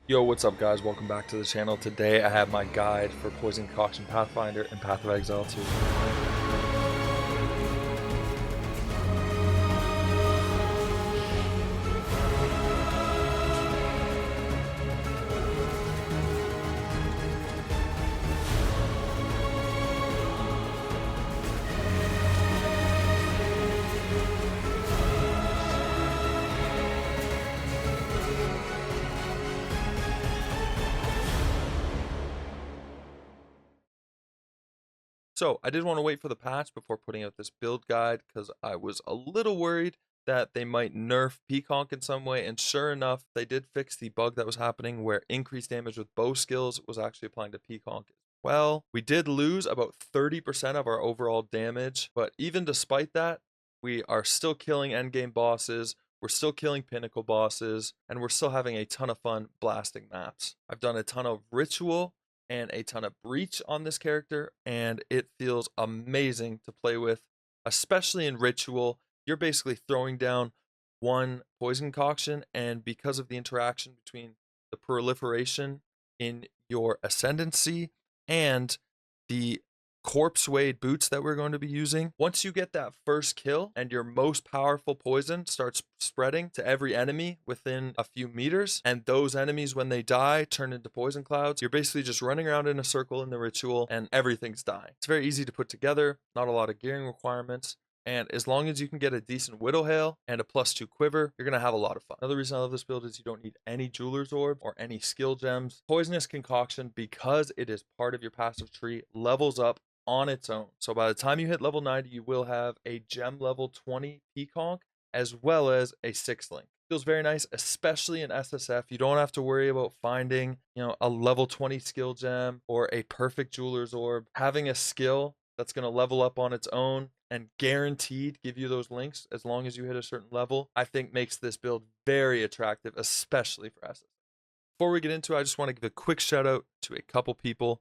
Yo, what's up guys? Welcome back to the channel. Today I have my guide for Poison Concoction Pathfinder and Path of Exile 2. So I did want to wait for the patch before putting out this build guide because I was a little worried that they might nerf Peaconk in some way, and sure enough, they did fix the bug that was happening where increased damage with bow skills was actually applying to Peaconk as well. We did lose about 30% of our overall damage, but even despite that, we are still killing endgame bosses, we're still killing pinnacle bosses, and we're still having a ton of fun blasting maps. I've done a ton of ritual and a ton of breach on this character, and it feels amazing to play with, especially in ritual. You're basically throwing down one poison concoction, and because of the interaction between the proliferation in your ascendancy and the corpse weight boots that we're going to be using, once you get that first kill and your most powerful poison starts spreading to every enemy within a few meters, and those enemies when they die turn into poison clouds, you're basically just running around in a circle in the ritual and everything's dying. It's very easy to put together, not a lot of gearing requirements, and as long as you can get a decent Widow Hail and a +2 quiver, you're going to have a lot of fun. Another reason I love this build is you don't need any Jeweler's Orb or any skill gems. Poisonous Concoction, because it is part of your passive tree, levels up on its own. So by the time you hit level 90, you will have a gem level 20 Peaconk as well as a 6-link. Feels very nice, especially in SSF. You don't have to worry about finding, a level 20 skill gem or a perfect Jeweler's Orb. Having a skill that's going to level up on its own and guaranteed give you those links as long as you hit a certain level, I think makes this build very attractive, especially for SSF. Before we get into it, I just want to give a quick shout out to a couple people.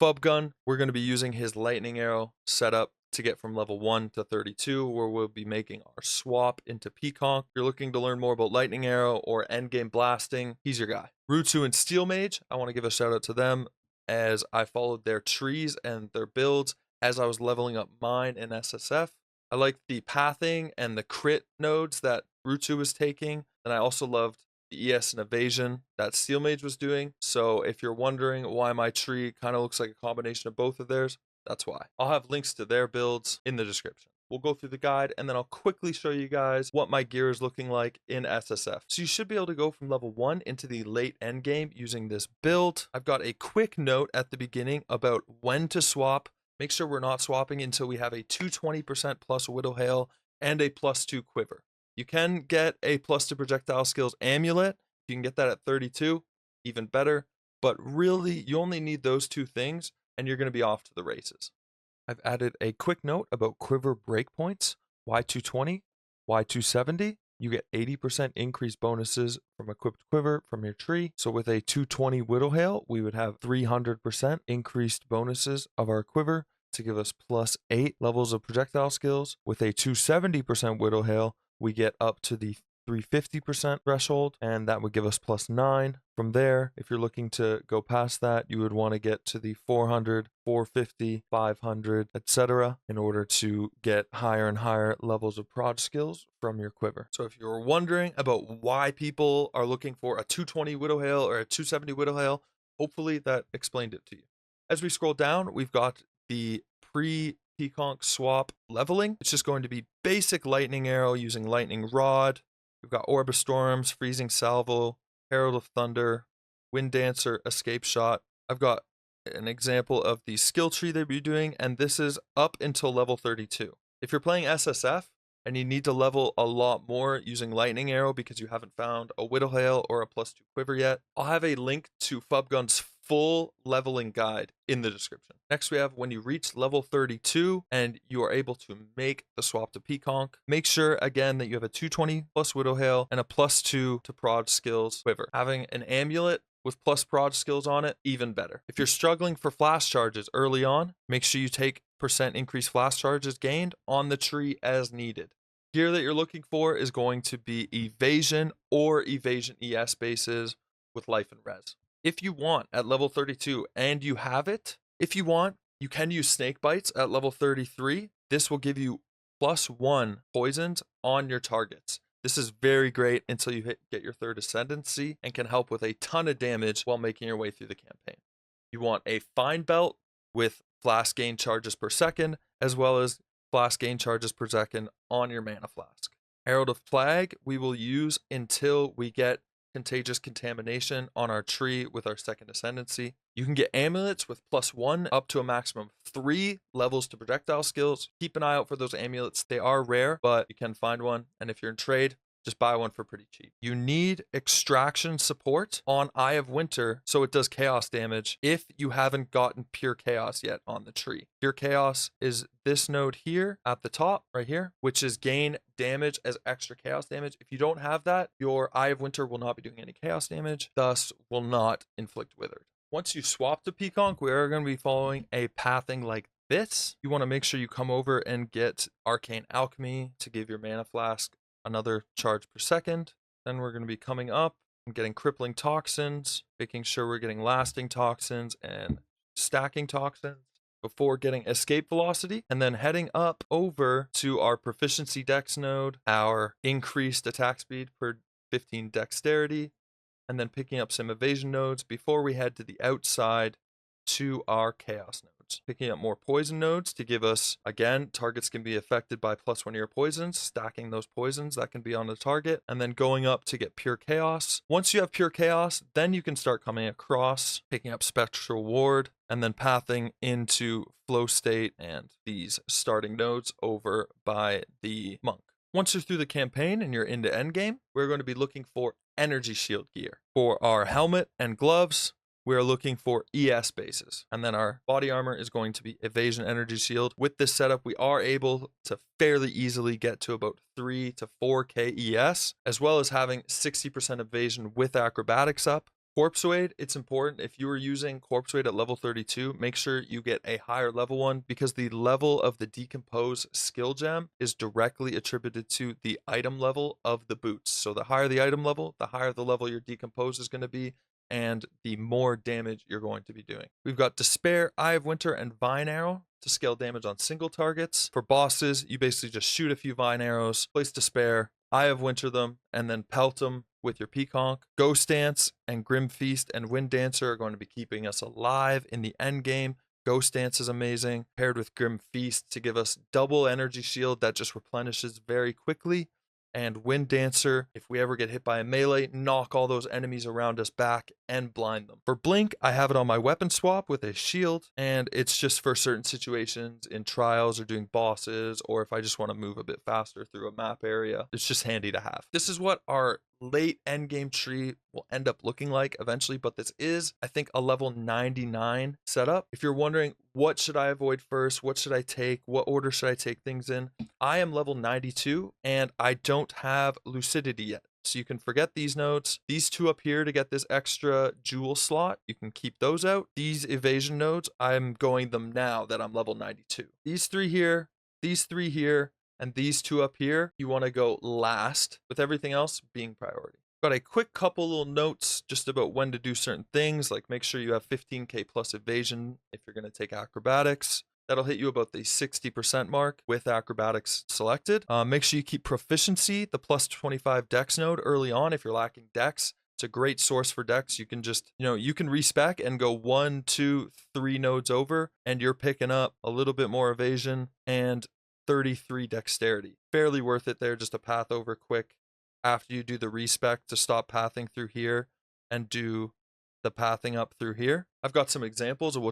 Fubgun, we're going to be using his lightning arrow setup to get from level 1 to 32, where we'll be making our swap into Peaconk. If you're looking to learn more about lightning arrow or endgame blasting, he's your guy. Ruetoo and Steelmage, I want to give a shout out to them as I followed their trees and their builds as I was leveling up mine in SSF. I liked the pathing and the crit nodes that Ruetoo was taking, and I also loved the ES and evasion that Steelmage was doing. So if you're wondering why my tree kind of looks like a combination of both of theirs, that's why. I'll have links to their builds in the description. We'll go through the guide and then I'll quickly show you guys what my gear is looking like in SSF. So you should be able to go from level 1 into the late end game using this build. I've got a quick note at the beginning about when to swap. Make sure we're not swapping until we have a 220% plus Widow Hail and a +2 quiver. You can get a +2 projectile skills amulet. You can get that at 32, even better. But really, you only need those two things, and you're going to be off to the races. I've added a quick note about quiver breakpoints. Y220, Y270, you get 80% increased bonuses from equipped quiver from your tree. So with a 220 Widow Hail, we would have 300% increased bonuses of our quiver to give us +8 levels of projectile skills. With a 270% Widow Hail, we get up to the 350% threshold, and that would give us +9. From there, if you're looking to go past that, you would want to get to the 400, 450, 500, etc. in order to get higher and higher levels of prod skills from your quiver. So if you're wondering about why people are looking for a 220 Widow Hail or a 270 Widow Hail, hopefully that explained it to you. As we scroll down, we've got the Peaconk swap leveling. It's just going to be basic lightning arrow using lightning rod. We've got Orb of Storms, Freezing Salvo, Herald of Thunder, Wind Dancer, Escape Shot. I've got an example of the skill tree they'll be doing, and this is up until level 32. If you're playing SSF and you need to level a lot more using lightning arrow because you haven't found a Widow Hail or a +2 quiver yet, I'll have a link to Fubgun's full leveling guide in the description. Next, we have when you reach level 32 and you are able to make the swap to Peaconk, make sure again that you have a 220 plus Widow Hail and a +2 to prod skills quiver. Having an amulet with plus prod skills on it, even better. If you're struggling for flash charges early on, make sure you take % increased flash charges gained on the tree as needed. Gear that you're looking for is going to be evasion or evasion ES bases with life and res. If you want at level 32 and you have it, if you want, you can use snake bites at level 33. This will give you +1 poisons on your targets. This is very great until you get your 3rd ascendancy and can help with a ton of damage while making your way through the campaign. You want a fine belt with flask gain charges per second, as well as flask gain charges per second on your mana flask. Herald of Plague we will use until we get contagious contamination on our tree with our 2nd ascendancy. You can get amulets with +1 up to a maximum of 3 levels to projectile skills. Keep an eye out for those amulets. They are rare, but you can find one. And if you're in trade, just buy one for pretty cheap. You need extraction support on Eye of Winter so it does chaos damage if you haven't gotten pure chaos yet on the tree. Pure chaos is this node here at the top right here, which is gain damage as extra chaos damage. If you don't have that, your Eye of Winter will not be doing any chaos damage, thus will not inflict withered. Once you swap to Peaconk, we are going to be following a pathing like this. You want to make sure you come over and get Arcane Alchemy to give your mana flask another charge per second. Then we're going to be coming up and getting crippling toxins, making sure we're getting lasting toxins and stacking toxins before getting escape velocity, and then heading up over to our proficiency dex node, our increased attack speed per 15 dexterity, and then picking up some evasion nodes before we head to the outside to our chaos nodes. Picking up more poison nodes to give us, again, targets can be affected by +1 of your poisons, stacking those poisons that can be on the target, and then going up to get pure chaos. Once you have pure chaos, then you can start coming across, picking up spectral ward, and then pathing into flow state and these starting nodes over by the monk. Once you're through the campaign and you're into endgame, we're going to be looking for energy shield gear. For our helmet and gloves, we're looking for ES bases. And then our body armor is going to be evasion energy shield. With this setup, we are able to fairly easily get to about 3 to 4k ES, as well as having 60% evasion with acrobatics up. Corpse Wade, it's important if you are using Corpse Wade at level 32, make sure you get a higher level one because the level of the Decompose skill gem is directly attributed to the item level of the boots. So the higher the item level, the higher the level your Decompose is going to be, and the more damage you're going to be doing. We've got Despair, Eye of Winter, and Vine Arrow to scale damage on single targets. For bosses, you basically just shoot a few Vine Arrows, place Despair, Eye of Winter them, and then pelt them with your Peaconk. Ghost Dance and Grim Feast and Wind Dancer are going to be keeping us alive in the end game. Ghost Dance is amazing, paired with Grim Feast to give us double energy shield that just replenishes very quickly. And Wind Dancer, if we ever get hit by a melee, knock all those enemies around us back and blind them. For Blink, I have it on my weapon swap with a shield, and it's just for certain situations in trials or doing bosses, or if I just want to move a bit faster through a map area. It's just handy to have. This is what our late endgame tree will end up looking like eventually, but this is, I think, a level 99 setup. If you're wondering, what should I avoid first? What should I take? What order should I take things in? I am level 92 and I don't have lucidity yet. So you can forget these nodes. These two up here to get this extra jewel slot, you can keep those out. These evasion nodes, I'm going them now that I'm level 92. These three here, and these two up here, you want to go last, with everything else being priority. Got a quick couple little notes just about when to do certain things, like make sure you have 15k plus evasion if you're going to take acrobatics. That'll hit you about the 60% mark with acrobatics selected. Make sure you keep proficiency, the plus 25 dex node early on if you're lacking dex. It's a great source for dex. You can just, you can respec and go 1, 2, 3 nodes over, and you're picking up a little bit more evasion and 33 dexterity. Fairly worth it there, just a path over quick after you do the respec to stop pathing through here and do the pathing up through here. I've got some examples of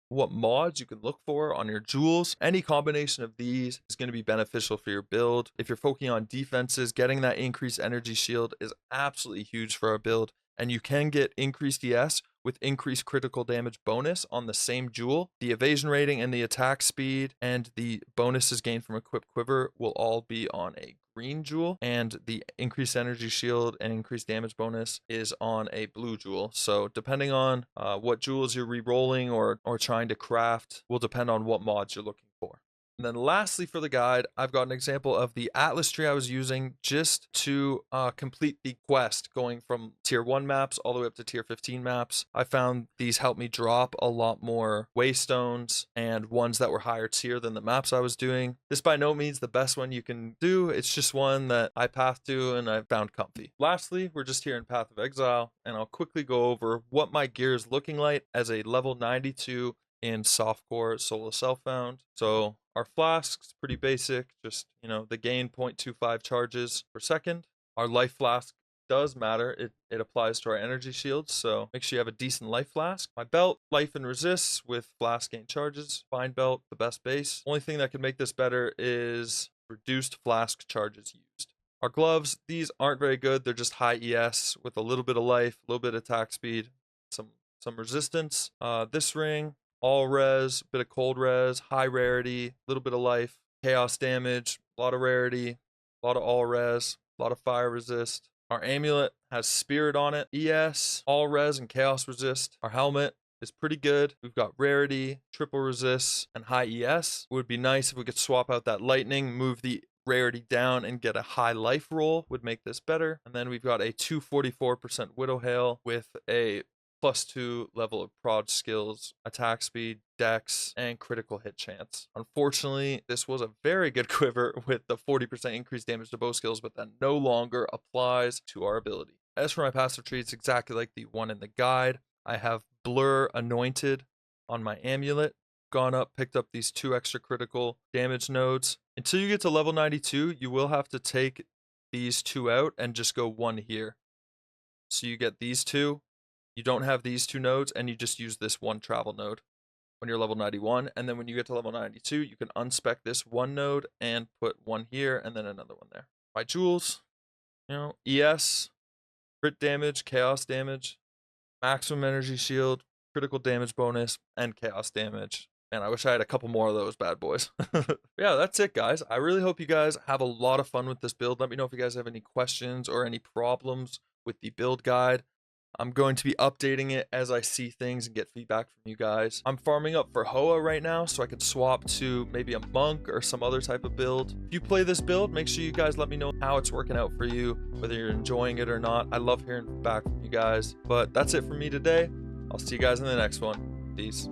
what mods you can look for on your jewels. Any combination of these is going to be beneficial for your build. If you're focusing on defenses, getting that increased energy shield is absolutely huge for our build, and you can get increased ES with increased critical damage bonus on the same jewel. The evasion rating and the attack speed and the bonuses gained from equipped quiver will all be on a green jewel, and the increased energy shield and increased damage bonus is on a blue jewel. So depending on what jewels you're re-rolling or trying to craft will depend on what mods you're looking for. And then lastly for the guide, I've got an example of the Atlas tree I was using just to complete the quest going from tier 1 maps all the way up to tier 15 maps. I found these helped me drop a lot more waystones and ones that were higher tier than the maps I was doing. This by no means the best one you can do. It's just one that I pathed to and I found comfy. Lastly, we're just here in Path of Exile, and I'll quickly go over what my gear is looking like as a level 92 in softcore solo self-found. So our flask's pretty basic, just, you know, the gain 0.25 charges per second. Our life flask does matter. It applies to our energy shields, so make sure you have a decent life flask. My belt, life and resists with flask gain charges. Fine belt, the best base. Only thing that can make this better is reduced flask charges used. Our gloves, these aren't very good. They're just high ES with a little bit of life, a little bit of attack speed, some resistance. This ring, all res, bit of cold res, high rarity, a little bit of life, chaos damage, a lot of rarity, a lot of all res, a lot of fire resist. Our amulet has spirit on it, ES, all res, and chaos resist. Our helmet is pretty good. We've got rarity, triple resist, and high ES. It would be nice if we could swap out that lightning, move the rarity down, and get a high life roll would make this better. And then we've got a 244% Widow Hail with a +2 level of prod skills, attack speed, dex, and critical hit chance. Unfortunately, this was a very good quiver with the 40% increased damage to bow skills, but that no longer applies to our ability. As for my passive tree, it's exactly like the one in the guide. I have Blur Anointed on my amulet, gone up, picked up these 2 extra critical damage nodes. Until you get to level 92, you will have to take these 2 out and just go 1 here. So you get these 2. You don't have these 2 nodes, and you just use this 1 travel node when you're level 91. And then when you get to level 92, you can unspec this 1 node and put 1 here and then another one there. My jewels, you know, ES, crit damage, chaos damage, maximum energy shield, critical damage bonus, and chaos damage. Man, I wish I had a couple more of those bad boys. Yeah, that's it, guys. I really hope you guys have a lot of fun with this build. Let me know if you guys have any questions or any problems with the build guide. I'm going to be updating it as I see things and get feedback from you guys. I'm farming up for Hoa right now, so I can swap to maybe a monk or some other type of build. If you play this build, make sure you guys let me know how it's working out for you, whether you're enjoying it or not. I love hearing back from you guys. But that's it for me today. I'll see you guys in the next one. Peace.